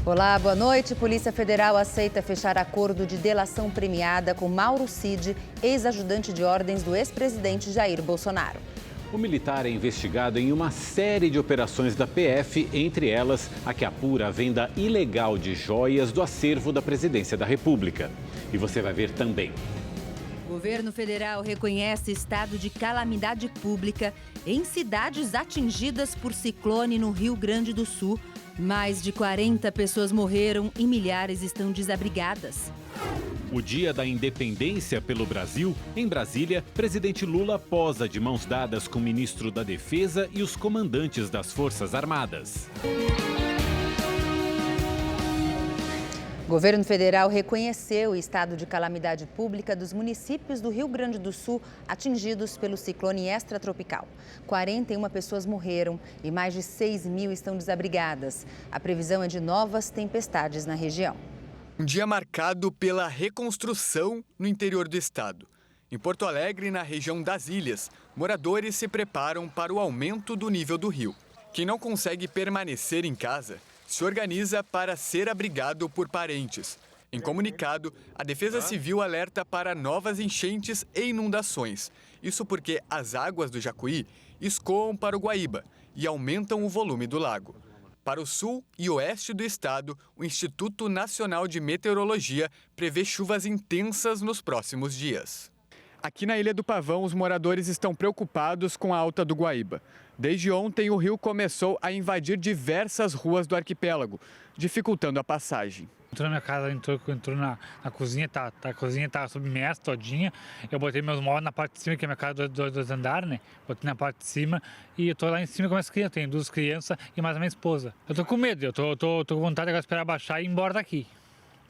Olá, boa noite. Polícia Federal aceita fechar acordo de delação premiada com Mauro Cid, ex-ajudante de ordens do ex-presidente Jair Bolsonaro. O militar é investigado em uma série de operações da PF, entre elas a que apura a venda ilegal de joias do acervo da Presidência da República. E você vai ver também. O governo federal reconhece estado de calamidade pública em cidades atingidas por ciclone no Rio Grande do Sul. Mais de 40 pessoas morreram e milhares estão desabrigadas. O Dia da Independência pelo Brasil, em Brasília, presidente Lula posa de mãos dadas com o ministro da Defesa e os comandantes das Forças Armadas. O governo federal reconheceu o estado de calamidade pública dos municípios do Rio Grande do Sul atingidos pelo ciclone extratropical. 41 pessoas morreram e mais de 6 mil estão desabrigadas. A previsão é de novas tempestades na região. Um dia marcado pela reconstrução no interior do estado. Em Porto Alegre, na região das Ilhas, moradores se preparam para o aumento do nível do rio. Quem não consegue permanecer em casa se organiza para ser abrigado por parentes. Em comunicado, a Defesa Civil alerta para novas enchentes e inundações. Isso porque as águas do Jacuí escoam para o Guaíba e aumentam o volume do lago. Para o sul e oeste do estado, o Instituto Nacional de Meteorologia prevê chuvas intensas nos próximos dias. Aqui na Ilha do Pavão, os moradores estão preocupados com a alta do Guaíba. Desde ontem, o rio começou a invadir diversas ruas do arquipélago, dificultando a passagem. Entrou na minha casa, entrou na cozinha, a cozinha tá submersa todinha. Eu botei meus móveis na parte de cima, que é a minha casa dois andares, né? Botei na parte de cima e eu tô lá em cima com as crianças. Tenho 2 crianças e mais a minha esposa. Eu tô com medo, eu tô com vontade de esperar baixar e ir embora daqui.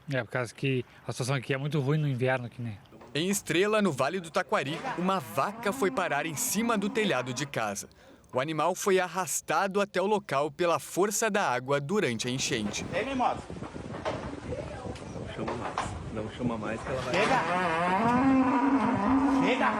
Por causa que a situação aqui é muito ruim no inverno aqui, né? Em Estrela, no Vale do Taquari, uma vaca foi parar em cima do telhado de casa. O animal foi arrastado até o local pela força da água durante a enchente. Ei, mimosa. Não chama mais que ela vai... Chega!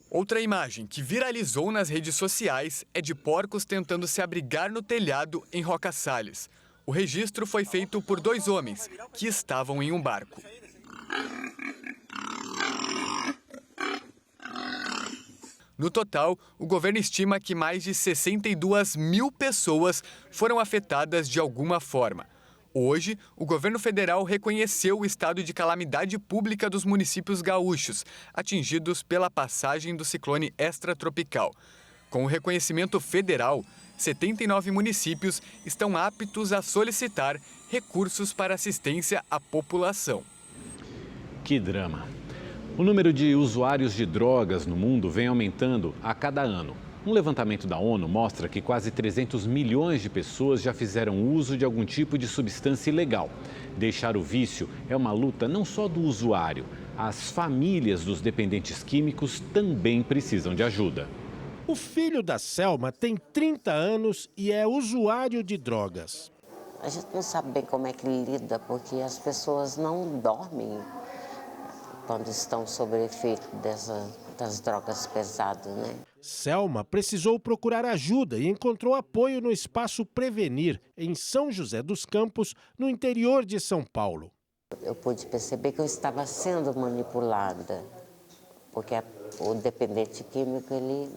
Outra imagem que viralizou nas redes sociais é de porcos tentando se abrigar no telhado em Roca Salles. O registro foi feito por 2 homens que estavam em um barco. No total, o governo estima que mais de 62 mil pessoas foram afetadas de alguma forma. Hoje, o governo federal reconheceu o estado de calamidade pública dos municípios gaúchos, atingidos pela passagem do ciclone extratropical. Com o reconhecimento federal, 79 municípios estão aptos a solicitar recursos para assistência à população. Que drama! O número de usuários de drogas no mundo vem aumentando a cada ano. Um levantamento da ONU mostra que quase 300 milhões de pessoas já fizeram uso de algum tipo de substância ilegal. Deixar o vício é uma luta não só do usuário. As famílias dos dependentes químicos também precisam de ajuda. O filho da Selma tem 30 anos e é usuário de drogas. A gente não sabe bem como é que lida, porque as pessoas não dormem quando estão sob o efeito das drogas pesadas, né? Selma precisou procurar ajuda e encontrou apoio no Espaço Prevenir, em São José dos Campos, no interior de São Paulo. Eu pude perceber que eu estava sendo manipulada, porque o dependente químico ele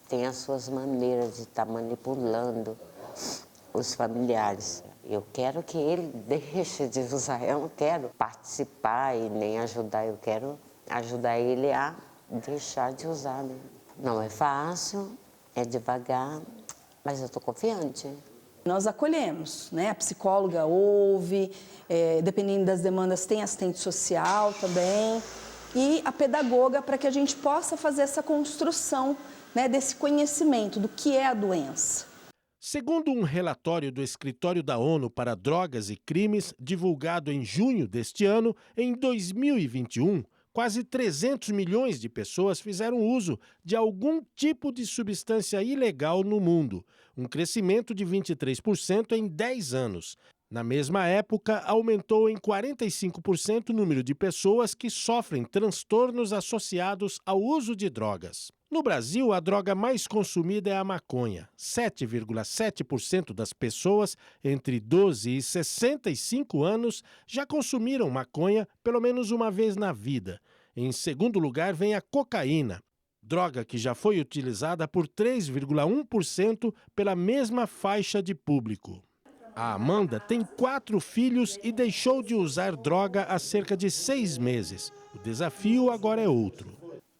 tem as suas maneiras de estar manipulando os familiares. Eu quero que ele deixe de usar, eu não quero participar e nem ajudar, eu quero ajudar ele a deixar de usar, né? Não é fácil, é devagar, mas eu estou confiante. Nós acolhemos, né? A psicóloga ouve, dependendo das demandas tem assistente social também, e a pedagoga para que a gente possa fazer essa construção, né, desse conhecimento do que é a doença. Segundo um relatório do Escritório da ONU para Drogas e Crimes, divulgado em junho deste ano, em 2021, quase 300 milhões de pessoas fizeram uso de algum tipo de substância ilegal no mundo, um crescimento de 23% em 10 anos. Na mesma época, aumentou em 45% o número de pessoas que sofrem transtornos associados ao uso de drogas. No Brasil, a droga mais consumida é a maconha. 7,7% das pessoas entre 12 e 65 anos já consumiram maconha pelo menos uma vez na vida. Em segundo lugar vem a cocaína, droga que já foi utilizada por 3,1% pela mesma faixa de público. A Amanda tem 4 filhos e deixou de usar droga há cerca de 6 meses. O desafio agora é outro.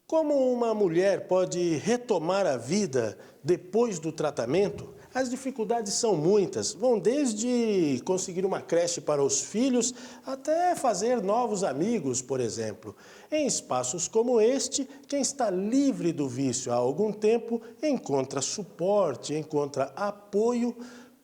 Como uma mulher pode retomar a vida depois do tratamento? As dificuldades são muitas. Vão desde conseguir uma creche para os filhos até fazer novos amigos, por exemplo. Em espaços como este, quem está livre do vício há algum tempo encontra suporte, encontra apoio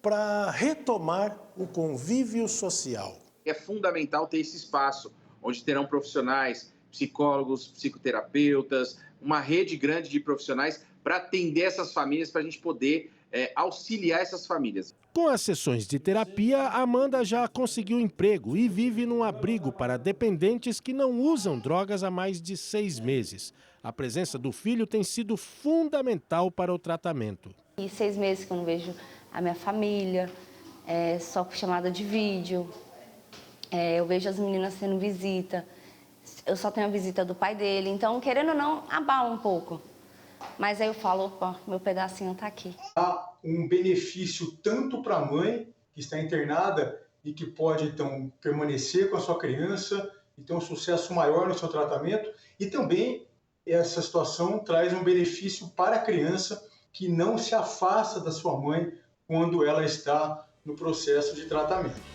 para retomar o convívio social. É fundamental ter esse espaço onde terão profissionais, psicólogos, psicoterapeutas, uma rede grande de profissionais para atender essas famílias, para a gente poder auxiliar essas famílias. Com as sessões de terapia, Amanda já conseguiu emprego e vive num abrigo para dependentes que não usam drogas há mais de 6 meses. A presença do filho tem sido fundamental para o tratamento. E 6 meses que eu não vejo a minha família, só por chamada de vídeo. Eu vejo as meninas tendo visita. Eu só tenho a visita do pai dele, então, querendo ou não, abala um pouco. Mas aí eu falo, opa, meu pedacinho está aqui. Há um benefício tanto para a mãe, que está internada e que pode, então, permanecer com a sua criança e ter um sucesso maior no seu tratamento. E também essa situação traz um benefício para a criança que não se afasta da sua mãe quando ela está no processo de tratamento.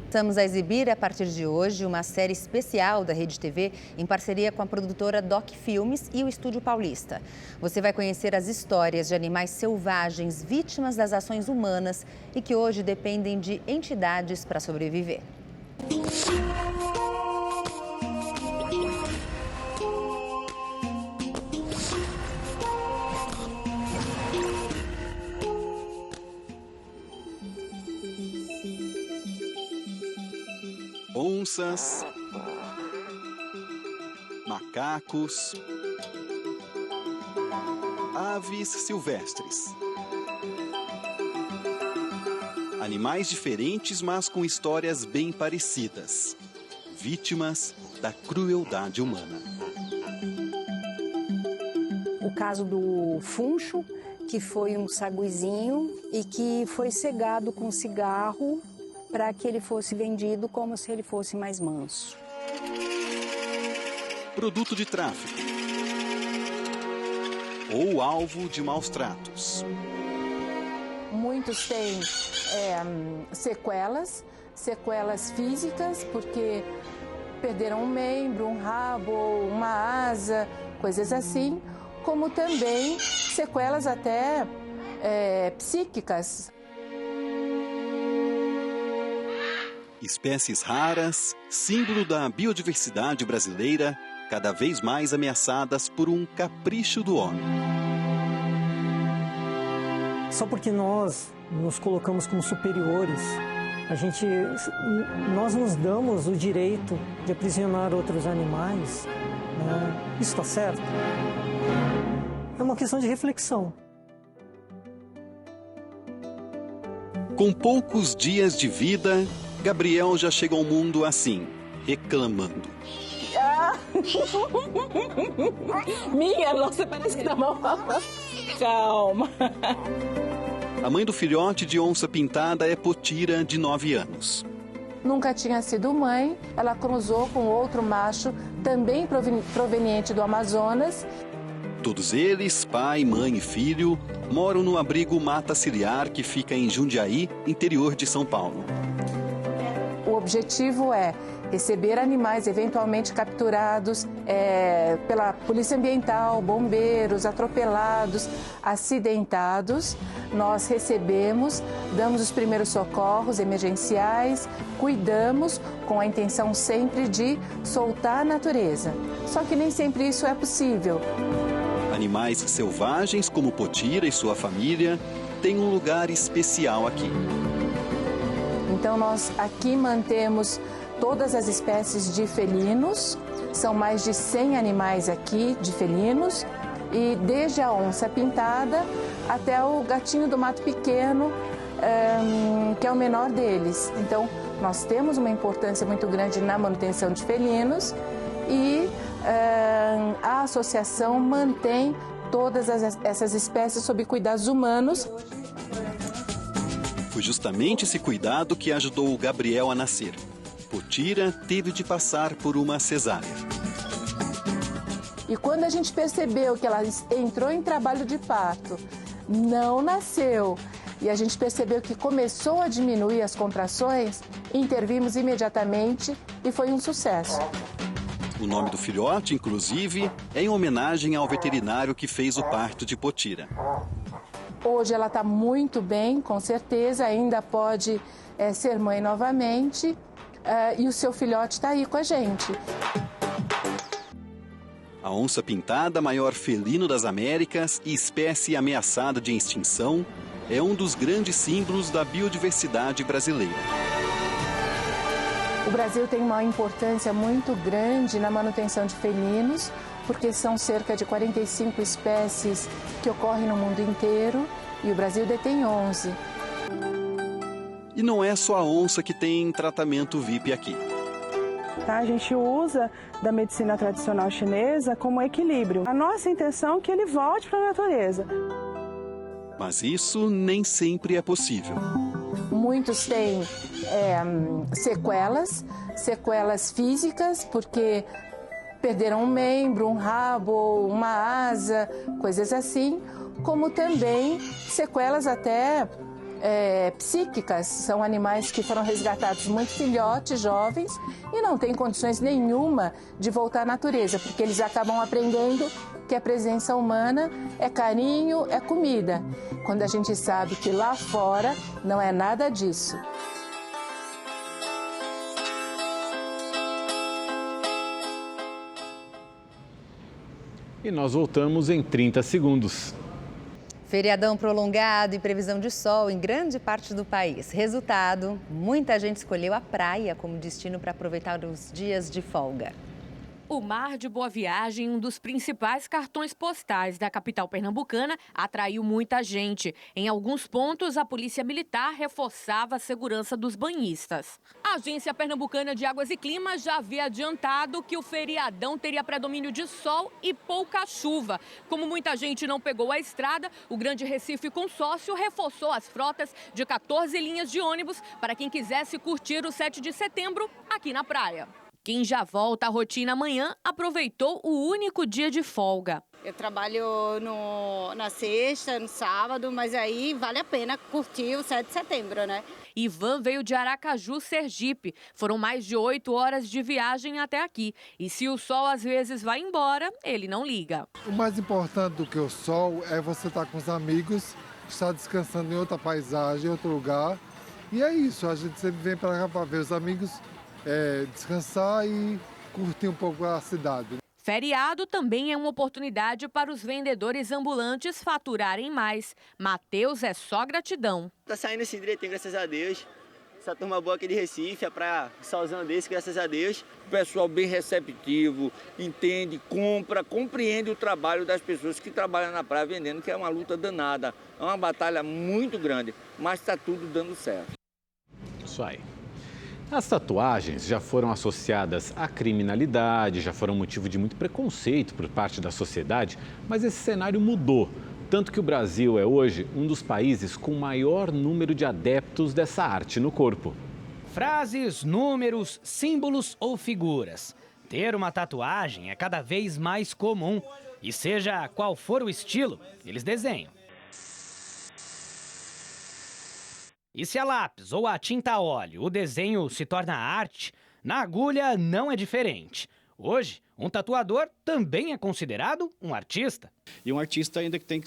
Estamos a exibir, a partir de hoje, uma série especial da Rede TV em parceria com a produtora Doc Filmes e o Estúdio Paulista. Você vai conhecer as histórias de animais selvagens vítimas das ações humanas e que hoje dependem de entidades para sobreviver. Onças, macacos, aves silvestres. Animais diferentes, mas com histórias bem parecidas. Vítimas da crueldade humana. O caso do funcho, que foi um saguizinho e que foi cegado com cigarro para que ele fosse vendido como se ele fosse mais manso. Produto de tráfico. Ou alvo de maus tratos. Muitos têm sequelas físicas, porque perderam um membro, um rabo, uma asa, coisas assim, como também sequelas até psíquicas. Espécies raras, símbolo da biodiversidade brasileira, cada vez mais ameaçadas por um capricho do homem. Só porque nós nos colocamos como superiores, nós nos damos o direito de aprisionar outros animais, né? Isso está certo? É uma questão de reflexão. Com poucos dias de vida, Gabriel já chega ao mundo assim, reclamando. Minha nossa, parece que tá mal. Calma. A mãe do filhote de onça pintada é Potira, de 9 anos. Nunca tinha sido mãe, ela cruzou com outro macho, também proveniente do Amazonas. Todos eles, pai, mãe e filho, moram no abrigo Mata Ciliar, que fica em Jundiaí, interior de São Paulo. O objetivo é receber animais eventualmente capturados pela Polícia Ambiental, bombeiros, atropelados, acidentados. Nós recebemos, damos os primeiros socorros emergenciais, cuidamos com a intenção sempre de soltar a natureza. Só que nem sempre isso é possível. Animais selvagens como Potira e sua família têm um lugar especial aqui. Então nós aqui mantemos todas as espécies de felinos, são mais de 100 animais aqui de felinos, e desde a onça pintada até o gatinho do mato pequeno, que é o menor deles. Então nós temos uma importância muito grande na manutenção de felinos e a associação mantém todas essas espécies sob cuidados humanos. Foi justamente esse cuidado que ajudou o Gabriel a nascer. Potira teve de passar por uma cesárea. E quando a gente percebeu que ela entrou em trabalho de parto, não nasceu, e a gente percebeu que começou a diminuir as contrações, intervimos imediatamente e foi um sucesso. O nome do filhote, inclusive, é em homenagem ao veterinário que fez o parto de Potira. Hoje ela está muito bem, com certeza, ainda pode ser mãe novamente, e o seu filhote está aí com a gente. A onça pintada, maior felino das Américas e espécie ameaçada de extinção, é um dos grandes símbolos da biodiversidade brasileira. O Brasil tem uma importância muito grande na manutenção de felinos, porque são cerca de 45 espécies que ocorrem no mundo inteiro e o Brasil detém 11. E não é só a onça que tem tratamento VIP aqui. A gente usa da medicina tradicional chinesa como equilíbrio. A nossa intenção é que ele volte para a natureza. Mas isso nem sempre é possível. Muitos têm sequelas físicas, porque perderam um membro, um rabo, uma asa, coisas assim, como também sequelas até psíquicas. São animais que foram resgatados muito filhotes, jovens, e não têm condições nenhuma de voltar à natureza, porque eles acabam aprendendo que a presença humana é carinho, é comida, quando a gente sabe que lá fora não é nada disso. E nós voltamos em 30 segundos. Feriadão prolongado e previsão de sol em grande parte do país. Resultado, muita gente escolheu a praia como destino para aproveitar os dias de folga. O Mar de Boa Viagem, um dos principais cartões postais da capital pernambucana, atraiu muita gente. Em alguns pontos, a Polícia Militar reforçava a segurança dos banhistas. A Agência Pernambucana de Águas e Clima já havia adiantado que o feriadão teria predomínio de sol e pouca chuva. Como muita gente não pegou a estrada, o Grande Recife Consórcio reforçou as frotas de 14 linhas de ônibus para quem quisesse curtir o 7 de setembro aqui na praia. Quem já volta à rotina amanhã aproveitou o único dia de folga. Eu trabalho na sexta, no sábado, mas aí vale a pena curtir o 7 de setembro, né? Ivan veio de Aracaju, Sergipe. Foram mais de 8 horas de viagem até aqui. E se o sol às vezes vai embora, ele não liga. O mais importante do que o sol é você estar com os amigos, estar descansando em outra paisagem, em outro lugar. E é isso, a gente sempre vem para cá para ver os amigos, descansar e curtir um pouco a cidade. Feriado também é uma oportunidade para os vendedores ambulantes faturarem mais. Matheus é só gratidão. Tá saindo assim direitinho, graças a Deus. Essa turma boa aqui de Recife, a praia solzão desse, graças a Deus. O pessoal bem receptivo, entende, compra, compreende o trabalho das pessoas que trabalham na praia vendendo, que é uma luta danada. É uma batalha muito grande, mas está tudo dando certo. Isso aí. As tatuagens já foram associadas à criminalidade, já foram motivo de muito preconceito por parte da sociedade, mas esse cenário mudou. Tanto que o Brasil é hoje um dos países com maior número de adeptos dessa arte no corpo. Frases, números, símbolos ou figuras. Ter uma tatuagem é cada vez mais comum. E seja qual for o estilo, eles desenham. E se a lápis ou a tinta a óleo o desenho se torna arte, na agulha não é diferente. Hoje, um tatuador também é considerado um artista. E um artista ainda que tem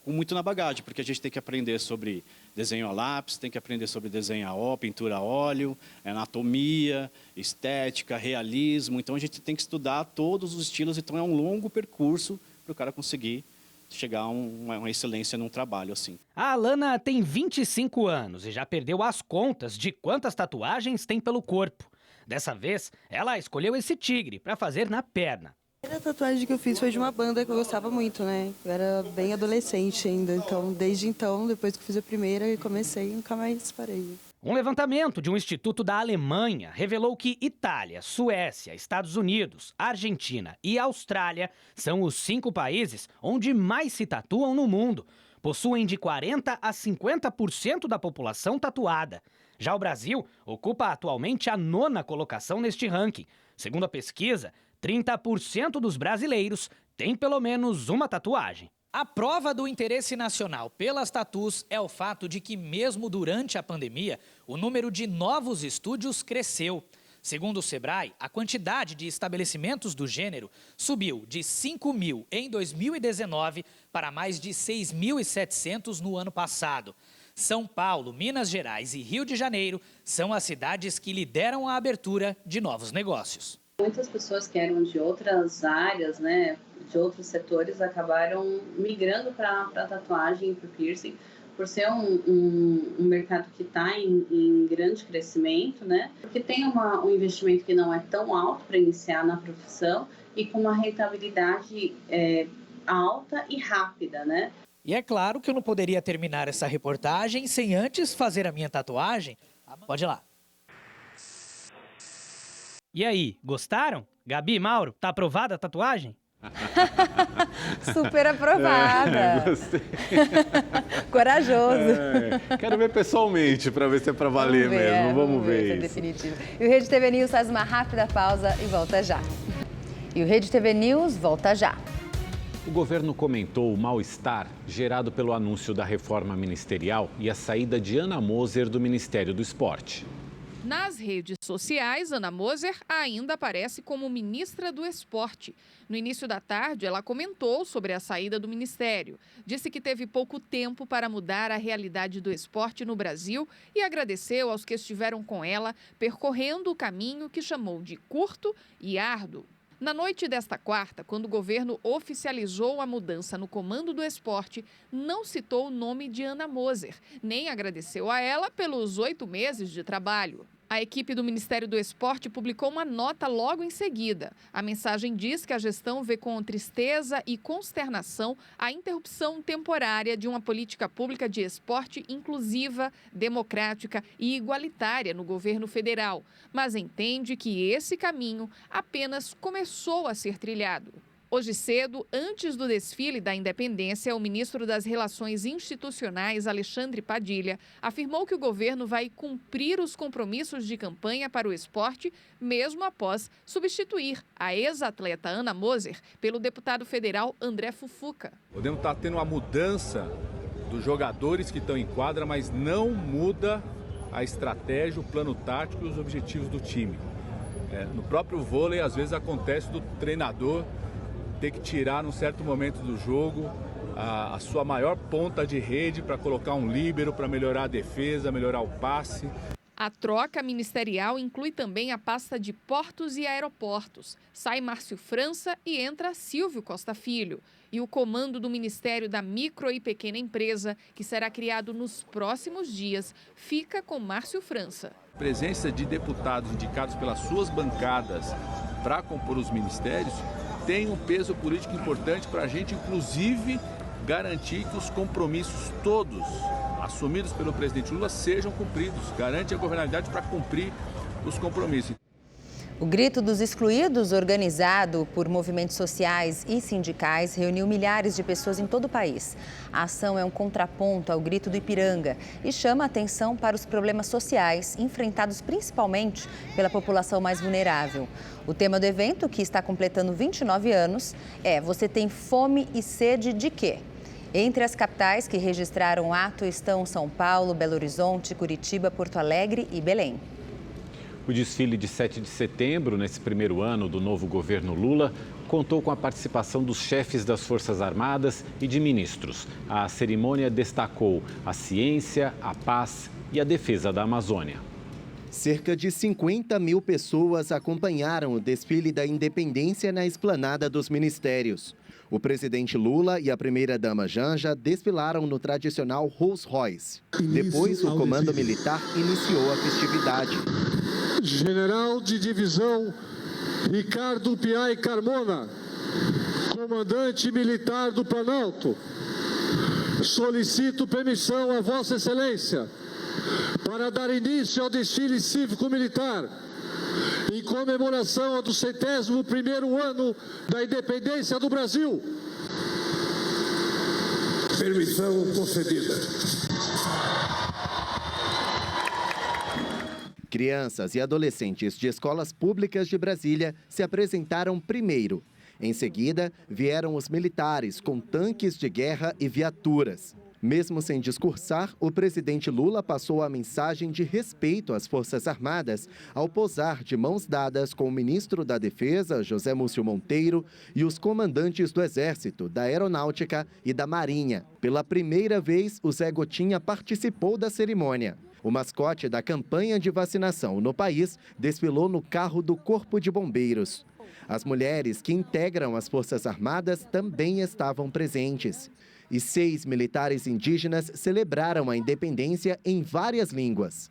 muito na bagagem, porque a gente tem que aprender sobre desenho a lápis, tem que aprender sobre desenho a óleo, pintura a óleo, anatomia, estética, realismo. Então a gente tem que estudar todos os estilos, então é um longo percurso para o cara conseguir chegar a uma excelência num trabalho assim. A Alana tem 25 anos e já perdeu as contas de quantas tatuagens tem pelo corpo. Dessa vez, ela escolheu esse tigre para fazer na perna. A primeira tatuagem que eu fiz foi de uma banda que eu gostava muito, né? Eu era bem adolescente ainda, então desde então, depois que eu fiz a primeira e comecei, nunca mais parei. Um levantamento de um instituto da Alemanha revelou que Itália, Suécia, Estados Unidos, Argentina e Austrália são os 5 países onde mais se tatuam no mundo. Possuem de 40% a 50% da população tatuada. Já o Brasil ocupa atualmente a 9ª colocação neste ranking. Segundo a pesquisa, 30% dos brasileiros têm pelo menos uma tatuagem. A prova do interesse nacional pelas tatus é o fato de que, mesmo durante a pandemia, o número de novos estúdios cresceu. Segundo o Sebrae, a quantidade de estabelecimentos do gênero subiu de 5.000 em 2019 para mais de 6.700 no ano passado. São Paulo, Minas Gerais e Rio de Janeiro são as cidades que lideram a abertura de novos negócios. Muitas pessoas que eram de outras áreas, né, de outros setores, acabaram migrando para a tatuagem e para o piercing, por ser um mercado que está em grande crescimento, né, porque tem um investimento que não é tão alto para iniciar na profissão e com uma rentabilidade alta e rápida, né. E é claro que eu não poderia terminar essa reportagem sem antes fazer a minha tatuagem. Pode ir lá. E aí, gostaram? Gabi, Mauro, tá aprovada a tatuagem? Super aprovada. Gostei. Corajoso. Quero ver pessoalmente para ver se é para valer mesmo. Vamos ver se é isso. definitivo. E o Rede TV News faz uma rápida pausa e volta já. E o Rede TV News volta já. O governo comentou o mal-estar gerado pelo anúncio da reforma ministerial e a saída de Ana Moser do Ministério do Esporte. Nas redes sociais, Ana Moser ainda aparece como ministra do Esporte. No início da tarde, ela comentou sobre a saída do ministério. Disse que teve pouco tempo para mudar a realidade do esporte no Brasil e agradeceu aos que estiveram com ela, percorrendo o caminho que chamou de curto e árduo. Na noite desta quarta, quando o governo oficializou a mudança no comando do esporte, não citou o nome de Ana Moser, nem agradeceu a ela pelos 8 meses de trabalho. A equipe do Ministério do Esporte publicou uma nota logo em seguida. A mensagem diz que a gestão vê com tristeza e consternação a interrupção temporária de uma política pública de esporte inclusiva, democrática e igualitária no governo federal, mas entende que esse caminho apenas começou a ser trilhado. Hoje cedo, antes do desfile da independência, o ministro das Relações Institucionais, Alexandre Padilha, afirmou que o governo vai cumprir os compromissos de campanha para o esporte, mesmo após substituir a ex-atleta Ana Moser pelo deputado federal André Fufuca. Podemos estar tendo uma mudança dos jogadores que estão em quadra, mas não muda a estratégia, o plano tático e os objetivos do time. No próprio vôlei, às vezes acontece do treinador ter que tirar, num certo momento do jogo, a sua maior ponta de rede para colocar um líbero, para melhorar a defesa, melhorar o passe. A troca ministerial inclui também a pasta de portos e aeroportos. Sai Márcio França e entra Silvio Costa Filho. E o comando do Ministério da Micro e Pequena Empresa, que será criado nos próximos dias, fica com Márcio França. A presença de deputados indicados pelas suas bancadas para compor os ministérios tem um peso político importante para a gente, inclusive, garantir que os compromissos todos assumidos pelo presidente Lula sejam cumpridos. Garante a governabilidade para cumprir os compromissos. O Grito dos Excluídos, organizado por movimentos sociais e sindicais, reuniu milhares de pessoas em todo o país. A ação é um contraponto ao Grito do Ipiranga e chama a atenção para os problemas sociais enfrentados principalmente pela população mais vulnerável. O tema do evento, que está completando 29 anos, é "Você tem fome e sede de quê?". Entre as capitais que registraram o ato estão São Paulo, Belo Horizonte, Curitiba, Porto Alegre e Belém. O desfile de 7 de setembro, nesse primeiro ano do novo governo Lula, contou com a participação dos chefes das Forças Armadas e de ministros. A cerimônia destacou a ciência, a paz e a defesa da Amazônia. Cerca de 50 mil pessoas acompanharam o desfile da independência na esplanada dos ministérios. O presidente Lula e a primeira-dama Janja desfilaram no tradicional Rolls Royce. Depois, o comando militar iniciou a festividade. General de divisão Ricardo Piai Carmona, comandante militar do Planalto, solicito permissão a Vossa Excelência para dar início ao desfile cívico-militar em comemoração ao 101º ano da independência do Brasil. Permissão concedida. Crianças e adolescentes de escolas públicas de Brasília se apresentaram primeiro. Em seguida, vieram os militares com tanques de guerra e viaturas. Mesmo sem discursar, o presidente Lula passou a mensagem de respeito às Forças Armadas ao posar de mãos dadas com o ministro da Defesa, José Múcio Monteiro, e os comandantes do Exército, da Aeronáutica e da Marinha. Pela primeira vez, o Zé Gotinha participou da cerimônia. O mascote da campanha de vacinação no país desfilou no carro do Corpo de Bombeiros. As mulheres que integram as Forças Armadas também estavam presentes. E 6 militares indígenas celebraram a independência em várias línguas.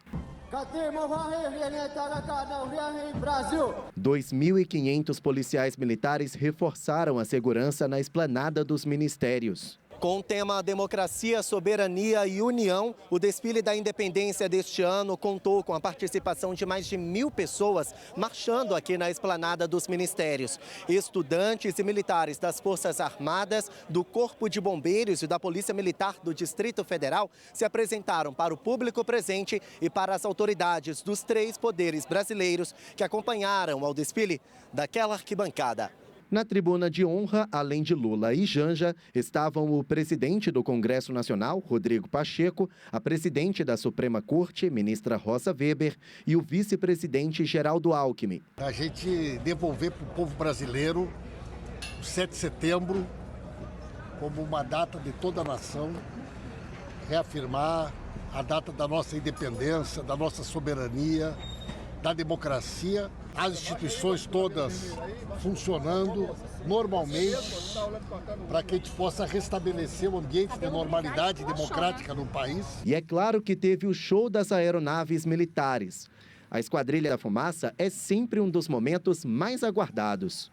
2.500 policiais militares reforçaram a segurança na esplanada dos ministérios. Com o tema Democracia, Soberania e União, o desfile da independência deste ano contou com a participação de mais de 1.000 pessoas marchando aqui na esplanada dos ministérios. Estudantes e militares das Forças Armadas, do Corpo de Bombeiros e da Polícia Militar do Distrito Federal se apresentaram para o público presente e para as autoridades dos 3 poderes brasileiros que acompanharam ao desfile daquela arquibancada. Na tribuna de honra, além de Lula e Janja, estavam o presidente do Congresso Nacional, Rodrigo Pacheco, a presidente da Suprema Corte, ministra Rosa Weber, e o vice-presidente Geraldo Alckmin. A gente devolver para o povo brasileiro o 7 de setembro como uma data de toda a nação, reafirmar a data da nossa independência, da nossa soberania, da democracia, as instituições todas funcionando normalmente para que a gente possa restabelecer o ambiente de normalidade democrática no país. E é claro que teve o show das aeronaves militares. A Esquadrilha da Fumaça é sempre um dos momentos mais aguardados.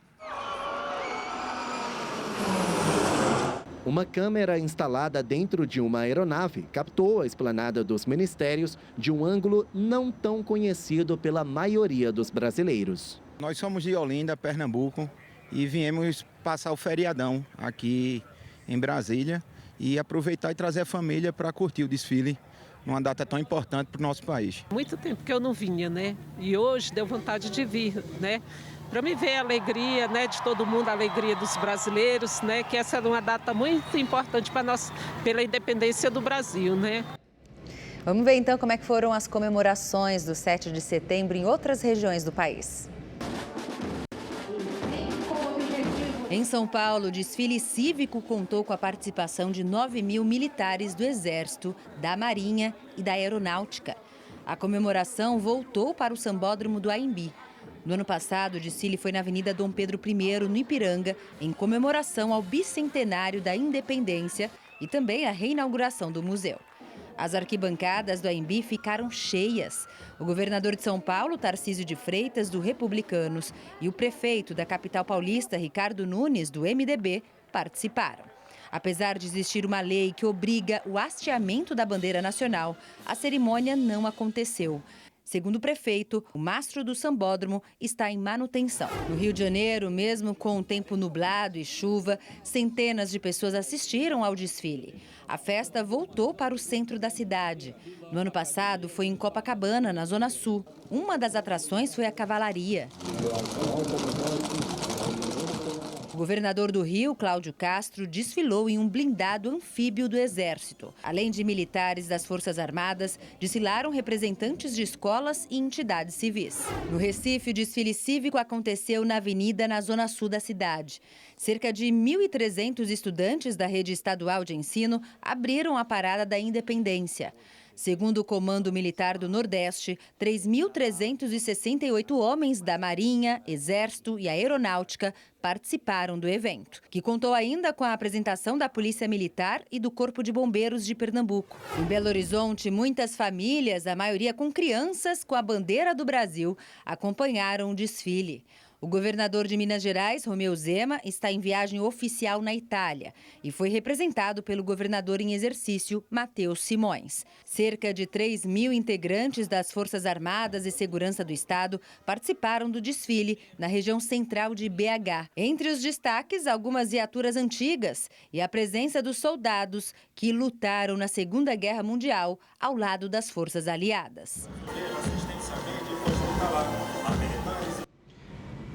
Uma câmera instalada dentro de uma aeronave captou a esplanada dos ministérios de um ângulo não tão conhecido pela maioria dos brasileiros. Nós somos de Olinda, Pernambuco, e viemos passar o feriadão aqui em Brasília e aproveitar e trazer a família para curtir o desfile numa data tão importante para o nosso país. Muito tempo que eu não vinha, né? E hoje deu vontade de vir, né? Para me ver a alegria, né, de todo mundo, a alegria dos brasileiros, né, que essa é uma data muito importante para nós, pela independência do Brasil, né? Vamos ver então como é que foram as comemorações do 7 de setembro em outras regiões do país. Em São Paulo, o desfile cívico contou com a participação de 9.000 militares do Exército, da Marinha e da Aeronáutica. A comemoração voltou para o Sambódromo do Anhembi. No ano passado, o desfile foi na Avenida Dom Pedro I, no Ipiranga, em comemoração ao bicentenário da independência e também a reinauguração do museu. As arquibancadas do Anhembi ficaram cheias. O governador de São Paulo, Tarcísio de Freitas, do Republicanos, e o prefeito da capital paulista, Ricardo Nunes, do MDB, participaram. Apesar de existir uma lei que obriga o hasteamento da bandeira nacional, a cerimônia não aconteceu. Segundo o prefeito, o mastro do Sambódromo está em manutenção. No Rio de Janeiro, mesmo com o tempo nublado e chuva, centenas de pessoas assistiram ao desfile. A festa voltou para o centro da cidade. No ano passado, foi em Copacabana, na Zona Sul. Uma das atrações foi a cavalaria. O governador do Rio, Cláudio Castro, desfilou em um blindado anfíbio do Exército. Além de militares das Forças Armadas, desfilaram representantes de escolas e entidades civis. No Recife, o desfile cívico aconteceu na avenida, na zona sul da cidade. Cerca de 1.300 estudantes da rede estadual de ensino abriram a Parada da Independência. Segundo o Comando Militar do Nordeste, 3.368 homens da Marinha, Exército e Aeronáutica participaram do evento, que contou ainda com a apresentação da Polícia Militar e do Corpo de Bombeiros de Pernambuco. Em Belo Horizonte, muitas famílias, a maioria com crianças com a bandeira do Brasil, acompanharam o desfile. O governador de Minas Gerais, Romeu Zema, está em viagem oficial na Itália e foi representado pelo governador em exercício, Matheus Simões. Cerca de 3.000 integrantes das Forças Armadas e Segurança do Estado participaram do desfile na região central de BH. Entre os destaques, algumas viaturas antigas e a presença dos soldados que lutaram na Segunda Guerra Mundial ao lado das forças aliadas.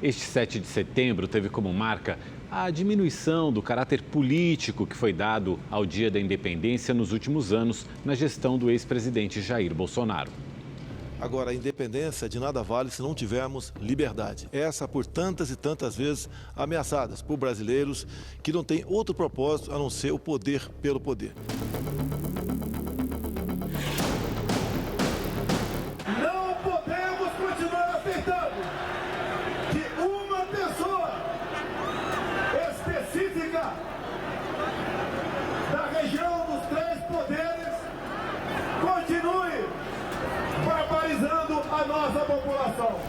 Este 7 de setembro teve como marca a diminuição do caráter político que foi dado ao Dia da Independência nos últimos anos na gestão do ex-presidente Jair Bolsonaro. Agora, a independência de nada vale se não tivermos liberdade. Essa por tantas e tantas vezes ameaçadas por brasileiros que não têm outro propósito a não ser o poder pelo poder. Não podemos continuar aceitando que uma pessoa específica da região dos três poderes continue barbarizando a nossa população.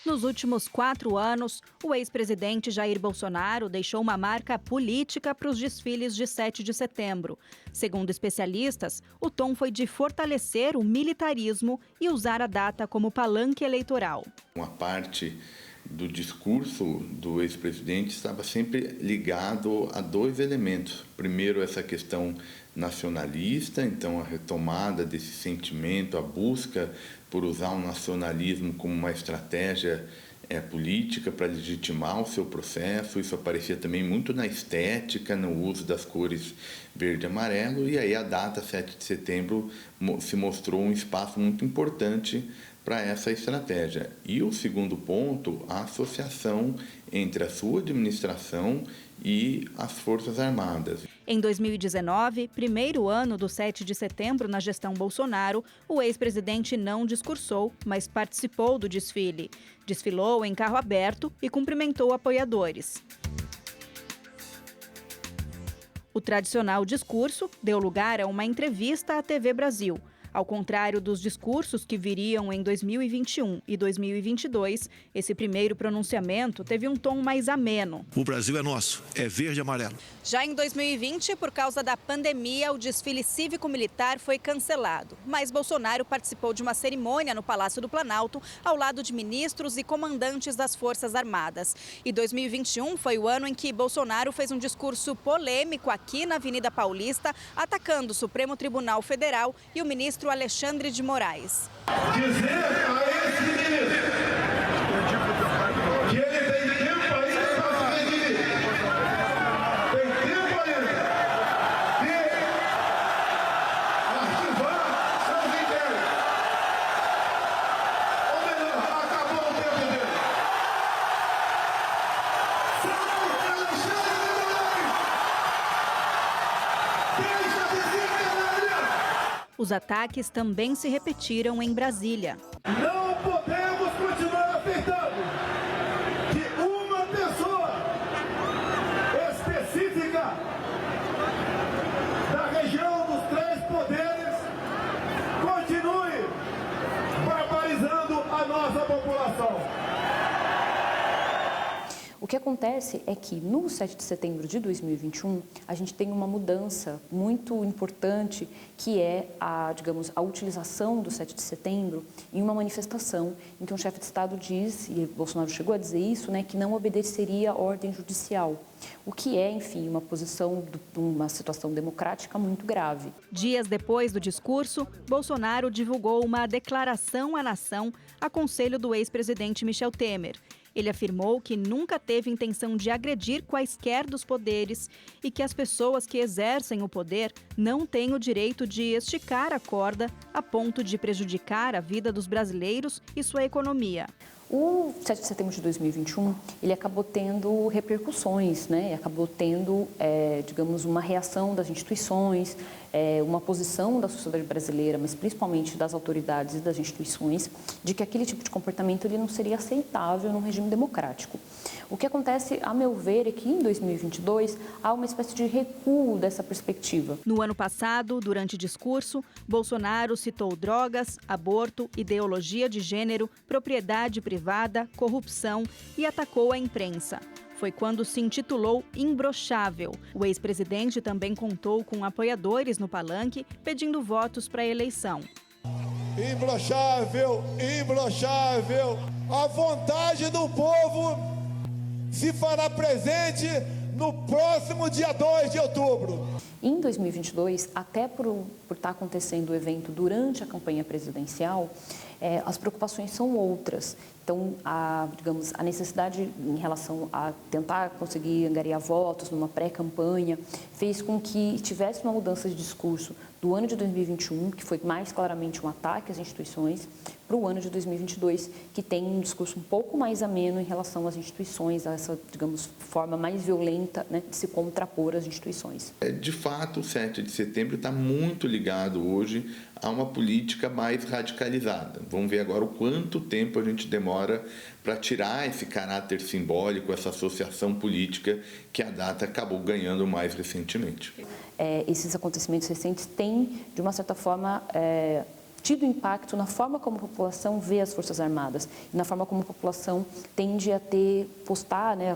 Nos últimos 4 anos, o ex-presidente Jair Bolsonaro deixou uma marca política para os desfiles de 7 de setembro. Segundo especialistas, o tom foi de fortalecer o militarismo e usar a data como palanque eleitoral. Uma parte do discurso do ex-presidente estava sempre ligado a 2 elementos. Primeiro, essa questão nacionalista, então a retomada desse sentimento, a busca por usar o nacionalismo como uma estratégia política para legitimar o seu processo. Isso aparecia também muito na estética, no uso das cores verde e amarelo, e aí a data 7 de setembro se mostrou um espaço muito importante para essa estratégia. E o segundo ponto, a associação entre a sua administração e as Forças Armadas. Em 2019, primeiro ano do 7 de setembro na gestão Bolsonaro, o ex-presidente não discursou, mas participou do desfile. Desfilou em carro aberto e cumprimentou apoiadores. O tradicional discurso deu lugar a uma entrevista à TV Brasil. Ao contrário dos discursos que viriam em 2021 e 2022, esse primeiro pronunciamento teve um tom mais ameno. O Brasil é nosso, é verde e amarelo. Já em 2020, por causa da pandemia, o desfile cívico-militar foi cancelado. Mas Bolsonaro participou de uma cerimônia no Palácio do Planalto, ao lado de ministros e comandantes das Forças Armadas. E 2021 foi o ano em que Bolsonaro fez um discurso polêmico aqui na Avenida Paulista, atacando o Supremo Tribunal Federal e o ministro Alexandre de Moraes. Dizer a esse ministro que ele tem tempo ainda para se redimir. Tem tempo ainda de arquivar seus inquéritos. Ou melhor, acabou o tempo dele. Salve Alexandre de Moraes! Deixa de se enganar! Os ataques também se repetiram em Brasília. Não podemos continuar aceitando que uma pessoa específica da região dos três poderes continue barbarizando a nossa população. O que acontece é que no 7 de setembro de 2021, a gente tem uma mudança muito importante, que é a utilização do 7 de setembro em uma manifestação em que um chefe de Estado diz, e Bolsonaro chegou a dizer isso, que não obedeceria à ordem judicial, o que é, enfim, uma posição, uma situação democrática muito grave. Dias depois do discurso, Bolsonaro divulgou uma declaração à nação a conselho do ex-presidente Michel Temer. Ele afirmou que nunca teve intenção de agredir quaisquer dos poderes e que as pessoas que exercem o poder não têm o direito de esticar a corda a ponto de prejudicar a vida dos brasileiros e sua economia. O 7 de setembro de 2021, ele acabou tendo repercussões, né? Acabou tendo, digamos, uma reação das instituições, uma posição da sociedade brasileira, mas principalmente das autoridades e das instituições, de que aquele tipo de comportamento ele não seria aceitável num regime democrático. O que acontece, a meu ver, é que em 2022 há uma espécie de recuo dessa perspectiva. No ano passado, durante discurso, Bolsonaro citou drogas, aborto, ideologia de gênero, propriedade privada, corrupção e atacou a imprensa. Foi quando se intitulou imbrochável. O ex-presidente também contou com apoiadores no palanque pedindo votos para a eleição. Imbrochável, imbrochável, a vontade do povo se fará presente no próximo dia 2 de outubro. Em 2022, até por estar acontecendo o evento durante a campanha presidencial, as preocupações são outras. Então, a necessidade em relação a tentar conseguir angariar votos numa pré-campanha fez com que tivesse uma mudança de discurso do ano de 2021, que foi mais claramente um ataque às instituições, para o ano de 2022, que tem um discurso um pouco mais ameno em relação às instituições, a essa, digamos, forma mais violenta, né, de se contrapor às instituições. De fato, o 7 de setembro está muito ligado hoje a uma política mais radicalizada. Vamos ver agora o quanto tempo a gente demora para tirar esse caráter simbólico, essa associação política que a data acabou ganhando mais recentemente. Esses acontecimentos recentes têm, de uma certa forma, tido impacto na forma como a população vê as Forças Armadas, e na forma como a população tende a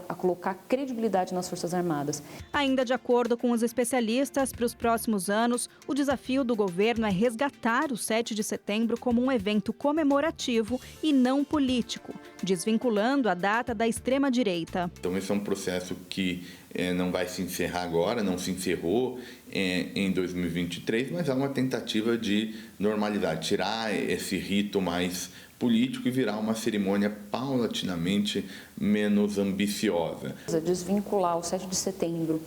a colocar credibilidade nas Forças Armadas. Ainda de acordo com os especialistas, para os próximos anos, o desafio do governo é resgatar o 7 de setembro como um evento comemorativo e não político, desvinculando a data da extrema-direita. Então esse é um processo que não vai se encerrar agora, não se encerrou em 2023, mas há uma tentativa de normalidade, tirar esse rito mais político e virar uma cerimônia paulatinamente menos ambiciosa. Desvincular o 7 de setembro,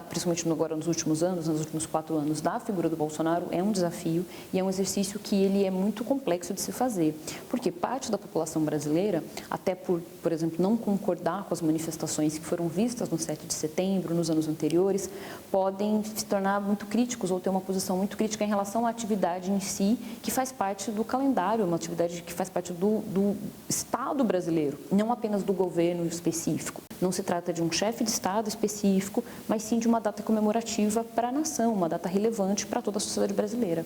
principalmente agora nos últimos anos, nos últimos 4 anos, da figura do Bolsonaro é um desafio e é um exercício que ele é muito complexo de se fazer, porque parte da população brasileira, até por exemplo, não concordar com as manifestações que foram vistas no 7 de setembro, nos anos anteriores, podem se tornar muito críticos ou ter uma posição muito crítica em relação à atividade em si, que faz parte do calendário, uma atividade que faz parte do Estado brasileiro, não apenas do governo específico. Não se trata de um chefe de Estado específico, mas sim de uma data comemorativa para a nação, uma data relevante para toda a sociedade brasileira.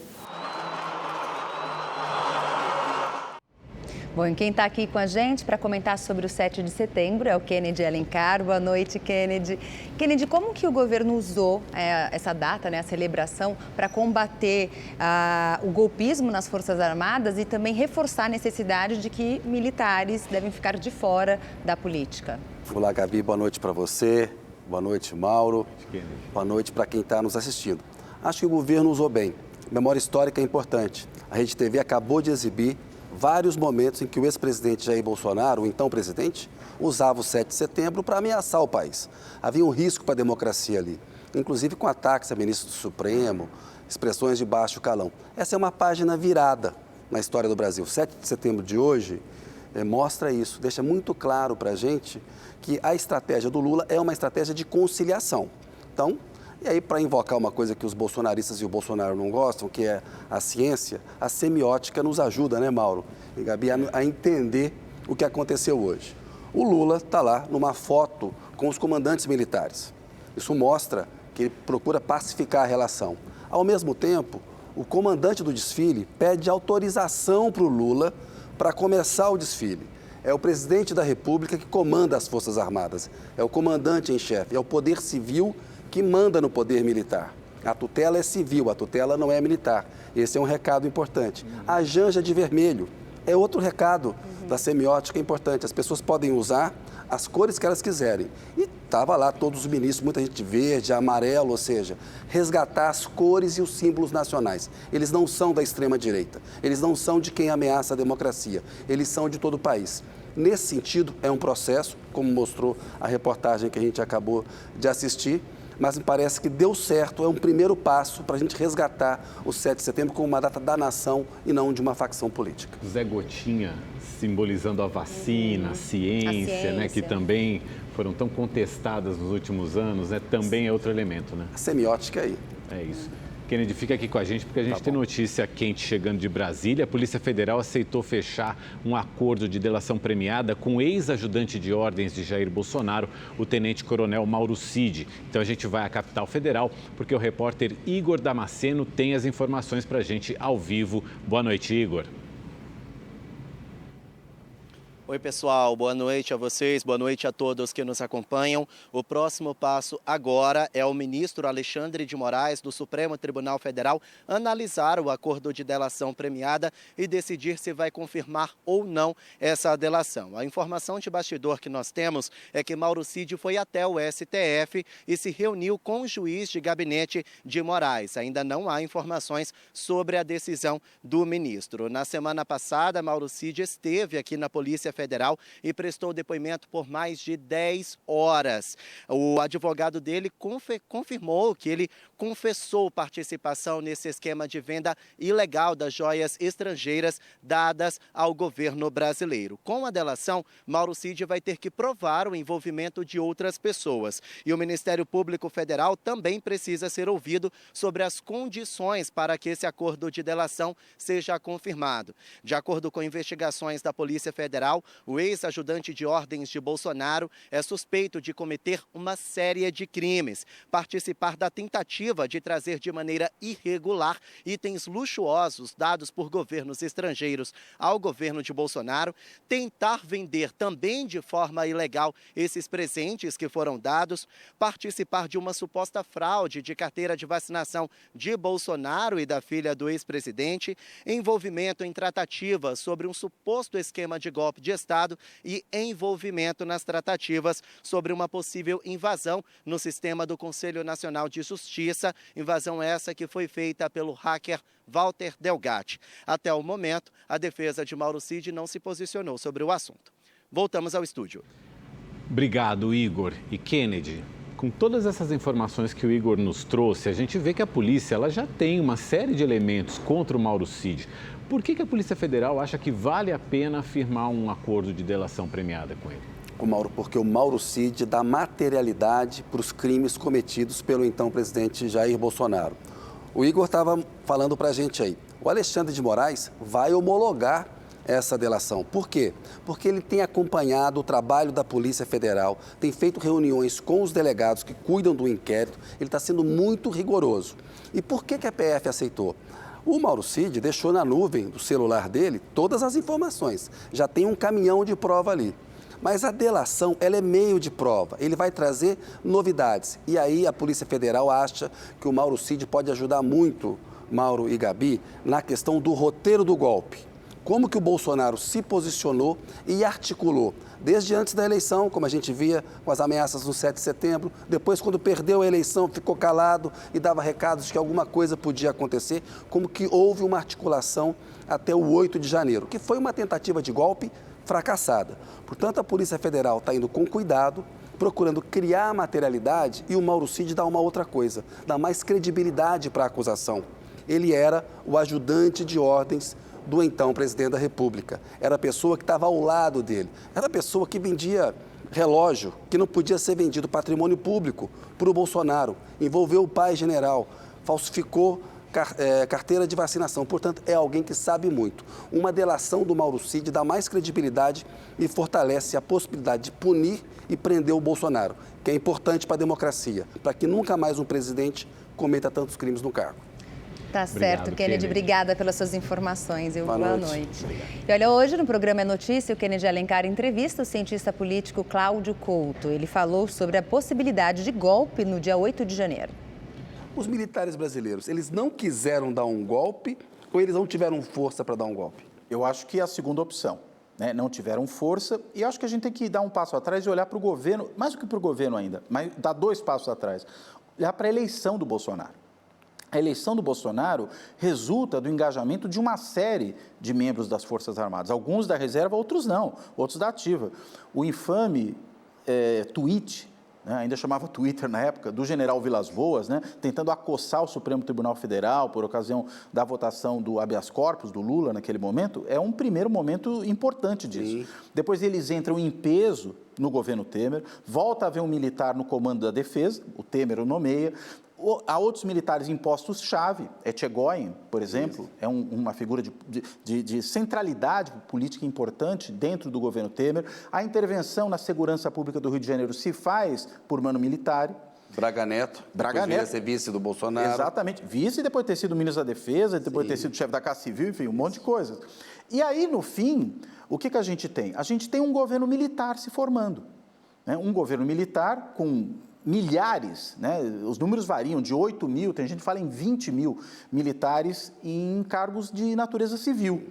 Bom, e quem está aqui com a gente para comentar sobre o 7 de setembro é o Kennedy Alencar. Boa noite, Kennedy. Kennedy, como que o governo usou essa data, né, a celebração, para combater o golpismo nas Forças Armadas e também reforçar a necessidade de que militares devem ficar de fora da política? Olá, Gabi. Boa noite para você. Boa noite, Mauro. Boa noite para quem está nos assistindo. Acho que o governo usou bem. Memória histórica é importante. A Rede TV acabou de exibir vários momentos em que o ex-presidente Jair Bolsonaro, o então presidente, usava o 7 de setembro para ameaçar o país. Havia um risco para a democracia ali, inclusive com ataques a ministro do Supremo, expressões de baixo calão. Essa é uma página virada na história do Brasil. O 7 de setembro de hoje mostra isso, deixa muito claro para a gente que a estratégia do Lula é uma estratégia de conciliação. Então, e aí, para invocar uma coisa que os bolsonaristas e o Bolsonaro não gostam, que é a ciência, a semiótica nos ajuda, né, Mauro e Gabi, a entender o que aconteceu hoje. O Lula está lá numa foto com os comandantes militares. Isso mostra que ele procura pacificar a relação. Ao mesmo tempo, o comandante do desfile pede autorização para o Lula para começar o desfile. É o presidente da República que comanda as Forças Armadas, é o comandante em chefe, é o poder civil que manda no poder militar. A tutela é civil, a tutela não é militar. Esse é um recado importante. A janja de vermelho é outro recado da semiótica importante. As pessoas podem usar as cores que elas quiserem. E estava lá todos os ministros, muita gente verde, amarelo, ou seja, resgatar as cores e os símbolos nacionais. Eles não são da extrema-direita, eles não são de quem ameaça a democracia, eles são de todo o país. Nesse sentido, é um processo, como mostrou a reportagem que a gente acabou de assistir, mas me parece que deu certo, é um primeiro passo para a gente resgatar o 7 de setembro como uma data da nação e não de uma facção política. Zé Gotinha simbolizando a vacina, a ciência, né, que também foram tão contestadas nos últimos anos, né, também é outro elemento, né? A semiótica aí. É isso. Kennedy, fica aqui com a gente, porque a gente tem notícia quente chegando de Brasília. A Polícia Federal aceitou fechar um acordo de delação premiada com o ex-ajudante de ordens de Jair Bolsonaro, o tenente-coronel Mauro Cid. Então a gente vai à capital federal, porque o repórter Igor Damasceno tem as informações para a gente ao vivo. Boa noite, Igor. Oi, pessoal, boa noite a vocês, boa noite a todos que nos acompanham. O próximo passo agora é o ministro Alexandre de Moraes, do Supremo Tribunal Federal, analisar o acordo de delação premiada e decidir se vai confirmar ou não essa delação. A informação de bastidor que nós temos é que Mauro Cid foi até o STF e se reuniu com o juiz de gabinete de Moraes. Ainda não há informações sobre a decisão do ministro. Na semana passada, Mauro Cid esteve aqui na Polícia Federal e prestou depoimento por mais de 10 horas. O advogado dele confirmou que ele confessou participação nesse esquema de venda ilegal das joias estrangeiras dadas ao governo brasileiro. Com a delação, Mauro Cid vai ter que provar o envolvimento de outras pessoas. E o Ministério Público Federal também precisa ser ouvido sobre as condições para que esse acordo de delação seja confirmado. De acordo com investigações da Polícia Federal, o ex-ajudante de ordens de Bolsonaro é suspeito de cometer uma série de crimes, participar da tentativa de trazer de maneira irregular itens luxuosos dados por governos estrangeiros ao governo de Bolsonaro, tentar vender também de forma ilegal esses presentes que foram dados, participar de uma suposta fraude de carteira de vacinação de Bolsonaro e da filha do ex-presidente, envolvimento em tratativas sobre um suposto esquema de golpe de Estado e envolvimento nas tratativas sobre uma possível invasão no sistema do Conselho Nacional de Justiça, invasão essa que foi feita pelo hacker Walter Delgatti. Até o momento, a defesa de Mauro Cid não se posicionou sobre o assunto. Voltamos ao estúdio. Obrigado, Igor. E Kennedy, com todas essas informações que o Igor nos trouxe, a gente vê que a polícia ela já tem uma série de elementos contra o Mauro Cid. Por que a Polícia Federal acha que vale a pena firmar um acordo de delação premiada com ele? Porque o Mauro Cid dá materialidade para os crimes cometidos pelo então presidente Jair Bolsonaro. O Igor estava falando para a gente aí. O Alexandre de Moraes vai homologar essa delação. Por quê? Porque ele tem acompanhado o trabalho da Polícia Federal, tem feito reuniões com os delegados que cuidam do inquérito, ele está sendo muito rigoroso. E por que a PF aceitou? O Mauro Cid deixou na nuvem do celular dele todas as informações. Já tem um caminhão de prova ali. Mas a delação, ela é meio de prova. Ele vai trazer novidades. E aí a Polícia Federal acha que o Mauro Cid pode ajudar muito, Mauro e Gabi, na questão do roteiro do golpe. Como que o Bolsonaro se posicionou e articulou, desde antes da eleição, como a gente via com as ameaças no 7 de setembro, depois quando perdeu a eleição ficou calado e dava recados de que alguma coisa podia acontecer, como que houve uma articulação até o 8 de janeiro, que foi uma tentativa de golpe fracassada. Portanto, a Polícia Federal está indo com cuidado, procurando criar materialidade e o Mauro Cid dá uma outra coisa, dá mais credibilidade para a acusação. Ele era o ajudante de ordens do então presidente da República. Era a pessoa que estava ao lado dele. Era a pessoa que vendia relógio, que não podia ser vendido, patrimônio público, para o Bolsonaro. Envolveu o pai general, falsificou carteira de vacinação. Portanto, é alguém que sabe muito. Uma delação do Mauro Cid dá mais credibilidade e fortalece a possibilidade de punir e prender o Bolsonaro, que é importante para a democracia, para que nunca mais um presidente cometa tantos crimes no cargo. Tá certo, Kennedy. Obrigada pelas suas informações. Boa noite. Obrigado. E olha, hoje no programa É Notícia, o Kennedy Alencar entrevista o cientista político Cláudio Couto. Ele falou sobre a possibilidade de golpe no dia 8 de janeiro. Os militares brasileiros, eles não quiseram dar um golpe ou eles não tiveram força para dar um golpe? Eu acho que é a segunda opção, né? Não tiveram força e acho que a gente tem que dar um passo atrás e olhar para o governo, mais do que para o governo ainda, mas dar 2 passos atrás, olhar para a eleição do Bolsonaro. A eleição do Bolsonaro resulta do engajamento de uma série de membros das Forças Armadas, alguns da reserva, outros não, outros da ativa. O infame tweet, ainda chamava Twitter na época, do general Vilas Boas, tentando acossar o Supremo Tribunal Federal por ocasião da votação do habeas corpus do Lula naquele momento, é um primeiro momento importante disso. Sim. Depois eles entram em peso no governo Temer, volta a haver um militar no comando da defesa, o Temer o nomeia. Há outros militares em postos-chave, Etchegoyen, por exemplo, é uma figura de centralidade política importante dentro do governo Temer. A intervenção na segurança pública do Rio de Janeiro se faz por mano militar. Braga Neto, depois veio a ser vice do Bolsonaro. Exatamente, vice depois de ter sido ministro da Defesa, depois de ter sido chefe da Casa Civil, enfim, um monte de coisas. E aí, no fim, o que a gente tem? A gente tem um governo militar se formando. Um governo militar com milhares, os números variam de 8 mil, tem gente que fala em 20 mil militares em cargos de natureza civil.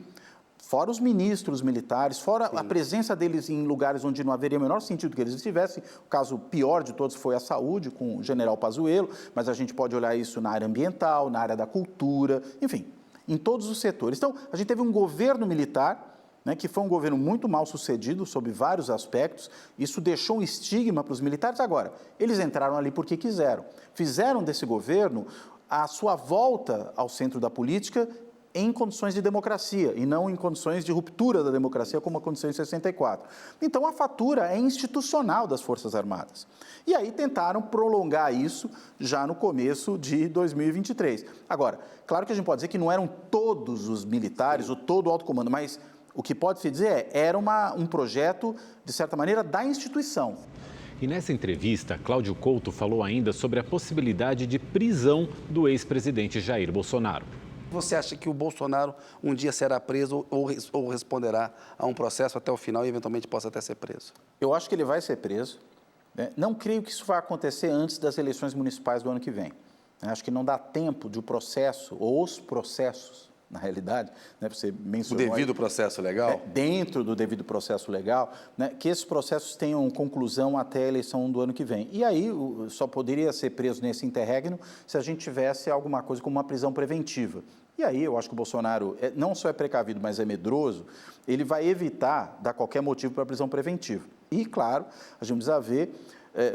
Fora os ministros militares, fora a presença deles em lugares onde não haveria o menor sentido que eles estivessem. O caso pior de todos foi a saúde, com o general Pazuello, mas a gente pode olhar isso na área ambiental, na área da cultura, enfim, em todos os setores. Então, a gente teve um governo militar, que foi um governo muito mal sucedido sob vários aspectos. Isso deixou um estigma para os militares. Agora, eles entraram ali porque quiseram. Fizeram desse governo a sua volta ao centro da política em condições de democracia e não em condições de ruptura da democracia, como aconteceu em 64. Então, a fatura é institucional das Forças Armadas. E aí tentaram prolongar isso já no começo de 2023. Agora, claro que a gente pode dizer que não eram todos os militares, ou todo o alto comando, mas o que pode-se dizer era um projeto, de certa maneira, da instituição. E nessa entrevista, Cláudio Couto falou ainda sobre a possibilidade de prisão do ex-presidente Jair Bolsonaro. Você acha que o Bolsonaro um dia será preso ou responderá a um processo até o final e eventualmente possa até ser preso? Eu acho que ele vai ser preso. Não creio que isso vai acontecer antes das eleições municipais do ano que vem. Acho que não dá tempo de o processo, ou os processos, na realidade, você mencionou... O devido processo legal? Dentro do devido processo legal, que esses processos tenham conclusão até a eleição do ano que vem. E aí, só poderia ser preso nesse interregno se a gente tivesse alguma coisa como uma prisão preventiva. E aí, eu acho que o Bolsonaro não só é precavido, mas é medroso, ele vai evitar dar qualquer motivo para a prisão preventiva. E, claro, a gente precisa ver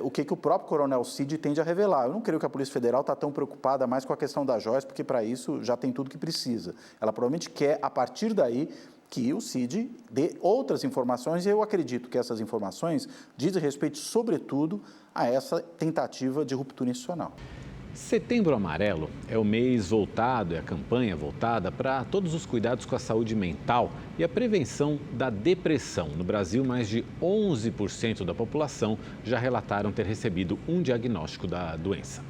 o que o próprio Coronel Cid tende a revelar. Eu não creio que a Polícia Federal está tão preocupada mais com a questão das joias, porque para isso já tem tudo que precisa. Ela provavelmente quer, a partir daí, que o Cid dê outras informações, e eu acredito que essas informações dizem respeito, sobretudo, a essa tentativa de ruptura institucional. Setembro Amarelo é o mês voltado, é a campanha voltada para todos os cuidados com a saúde mental e a prevenção da depressão. No Brasil, mais de 11% da população já relataram ter recebido um diagnóstico da doença.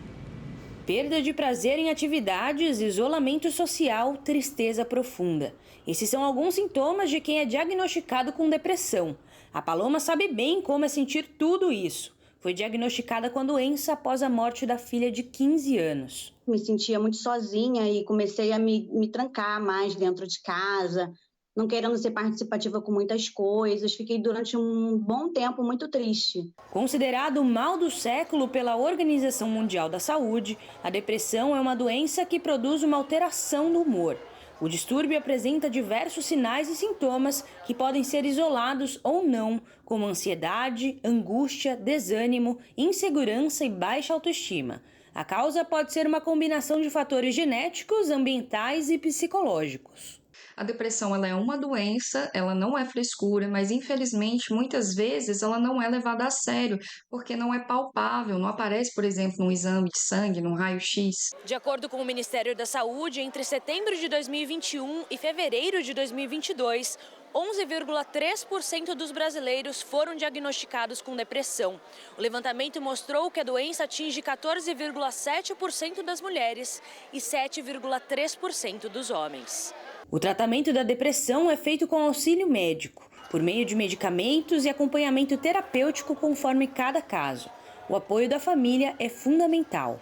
Perda de prazer em atividades, isolamento social, tristeza profunda. Esses são alguns sintomas de quem é diagnosticado com depressão. A Paloma sabe bem como é sentir tudo isso. Foi diagnosticada com a doença após a morte da filha de 15 anos. Me sentia muito sozinha e comecei a me trancar mais dentro de casa, não querendo ser participativa com muitas coisas. Fiquei durante um bom tempo muito triste. Considerado o mal do século pela Organização Mundial da Saúde, a depressão é uma doença que produz uma alteração no humor. O distúrbio apresenta diversos sinais e sintomas que podem ser isolados ou não, como ansiedade, angústia, desânimo, insegurança e baixa autoestima. A causa pode ser uma combinação de fatores genéticos, ambientais e psicológicos. A depressão ela é uma doença, ela não é frescura, mas infelizmente muitas vezes ela não é levada a sério, porque não é palpável, não aparece, por exemplo, num exame de sangue, num raio-x. De acordo com o Ministério da Saúde, entre setembro de 2021 e fevereiro de 2022, 11,3% dos brasileiros foram diagnosticados com depressão. O levantamento mostrou que a doença atinge 14,7% das mulheres e 7,3% dos homens. O tratamento da depressão é feito com auxílio médico, por meio de medicamentos e acompanhamento terapêutico conforme cada caso. O apoio da família é fundamental.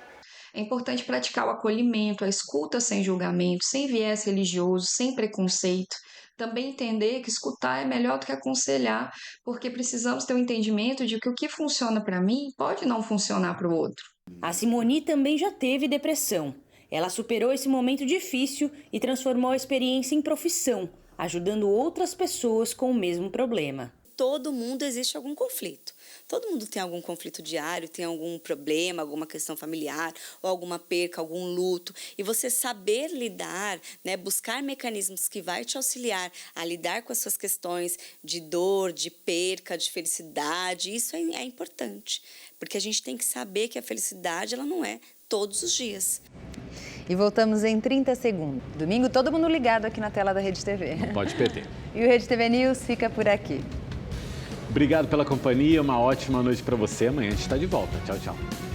É importante praticar o acolhimento, a escuta sem julgamento, sem viés religioso, sem preconceito. Também entender que escutar é melhor do que aconselhar, porque precisamos ter um entendimento de que o que funciona para mim pode não funcionar para o outro. A Simoni também já teve depressão. Ela superou esse momento difícil e transformou a experiência em profissão, ajudando outras pessoas com o mesmo problema. Todo mundo existe algum conflito. Todo mundo tem algum conflito diário, tem algum problema, alguma questão familiar, ou alguma perca, algum luto. E você saber lidar, né, buscar mecanismos que vai te auxiliar a lidar com as suas questões de dor, de perca, de felicidade, isso é importante. Porque a gente tem que saber que a felicidade ela não é todos os dias. E voltamos em 30 segundos. Domingo, todo mundo ligado aqui na tela da Rede TV. Não pode perder. E o Rede TV News fica por aqui. Obrigado pela companhia, uma ótima noite para você. Amanhã a gente está de volta. Tchau, tchau.